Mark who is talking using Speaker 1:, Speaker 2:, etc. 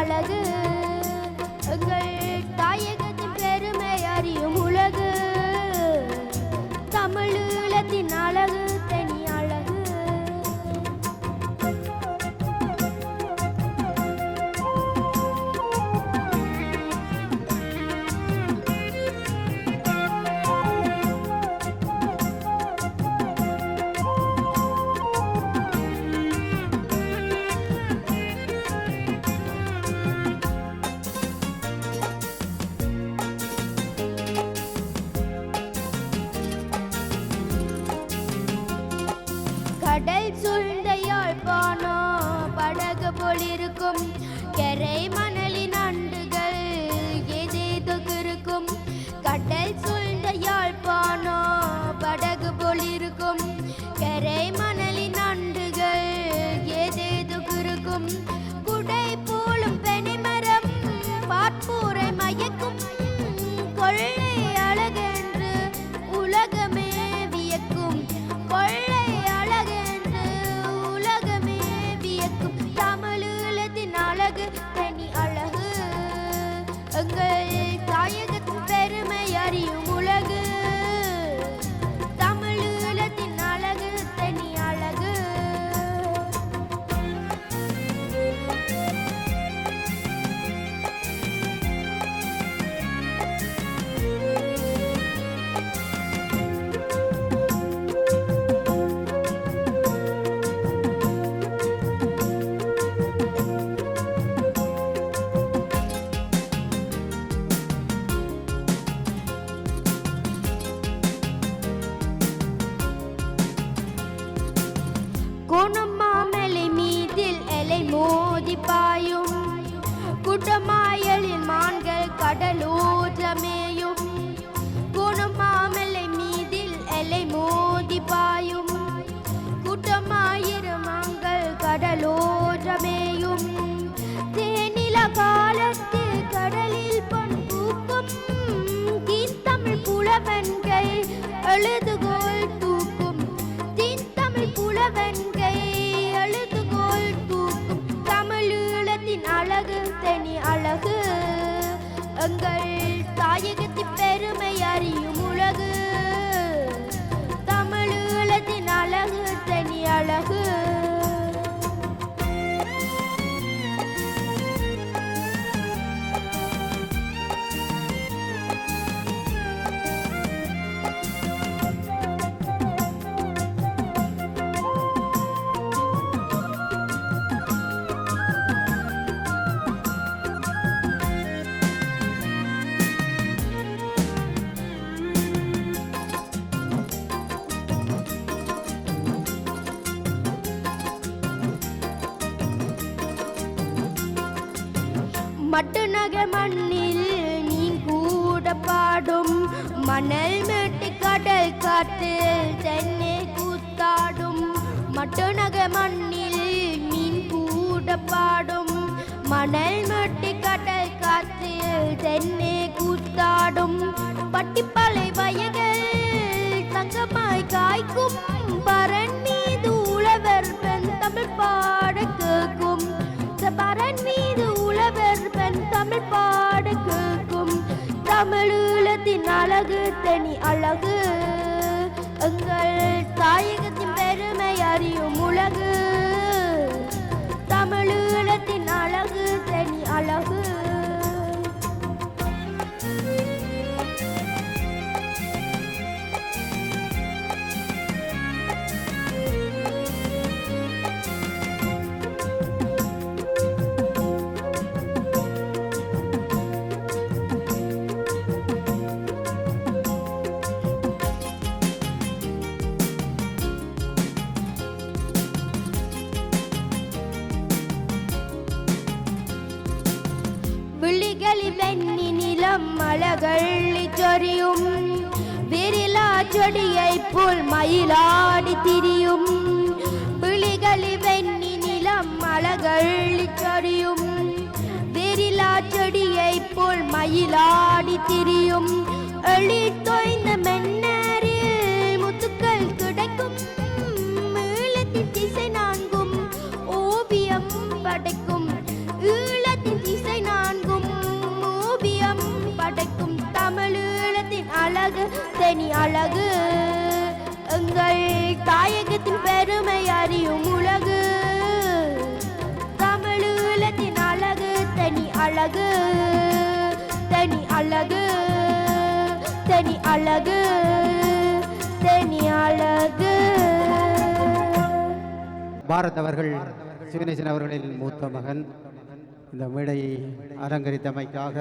Speaker 1: அழகு எங்கள் தாயகத்தின் பெருமை அறியும் உலகு தமிழீழத்தின் அழகு தனி அழகு. கடல் சூழ்ந்த யாழ்ப்பாணம் படகு போலிருக்கும் கரை மணலின் அண்டுகள் ஏதேதோ இருக்கும். கடல் சூழ்ந்த யாழ்ப்பாணம் படகு போலிருக்கும் கரை மணலின் அண்டுகள் ஏதேதோ இருக்கும். குடை போலும் பெனிமரம் பாற்பூரை மயக்கும் கொள்ளை அழகென்று உலகமே வியக்கும். கொள்ளை அழகு தனி அழகு எங்கள் தாயகத்தின் பெருமை அறியும் உலகு தமிழீழத்தின் அழகு தனி அழகு. கோணமாமலை மீதில் எலை மோதி பாயும் குடமாயலின் மான்கள் கடலோற்றமேயும். கோணமாமலை மீதில் எலை மோதி பாயும் குடமாயிரம் மான்கள் கடலோற்றமேயும். தேனில காலத்தில் கடலில் பொன் பூக்கும் தீந்தமிழ் புலவன்கை எழுதுகோள் தூக்கும். தீந்தமிழ் புலவன்கை எழுதுகோள் தூக்கும் தமிழீழத்தின் அழகு தனி அழகு எங்கள் தாயகத்தின் பெருமை அறியும் உலகு தமிழீழத்தின் அழகு தனி அழகு. மட்டுநக மண்ணில் நீ கூட பாடும் மணல் மேட்டு கடல் காற்றில் தென்னை கூத்தாடும். மட்டுநக மண்ணில் மீன் கூட பாடும் மணல் மேட்டு கடல் காற்றில் தென்னை கூத்தாடும். பட்டிப்பளை வயகள் தங்கமாய் காய்க்கும் பரன் மீது உழவர் பெண் தமிழ் பாட கேட்கும். பரன் மீது உழவர் பெண் தமிழ் பாட கேட்கும். தமிழீழத்தின் அழகு தனி அழகு எங்கள் தாயகத்தின் பெருமை அறியும் உலகு தமிழீழத்தின் அழகு தனி அழகு விழிகளில் வெண்ணி நிலம் மலகள்ளி சொரியும் விரிலா செடியை போல் மயிலாடி திரியும் விழிகளில் வெண்ணி நிலம் மலகள்ளி சொரியும் விரிலா செடியை போல் மயிலாடி திரியும் எழி தோய்ந்த மன்னரில் முத்துக்கள் கிடைக்கும் ஈழத்தின் திசை நான்கும் ஓவியம் படைக்கும் ஈழத்தின் திசை நான்கும் ஓவியம் படைக்கும் தமிழீழத்தின் அழகு தனி அழகு எங்கள் தாயகத்தின் பெருமை அறியும் உலகு தமிழீழத்தின் அழகு தனி அழகு தனி அழகு தனி அழகு தனி அழகு.
Speaker 2: பாரத் அவர்கள் சிவனேசன் அவர்களின் மூத்த மகன் இந்த மேடையை அலங்கரித்தமைக்காக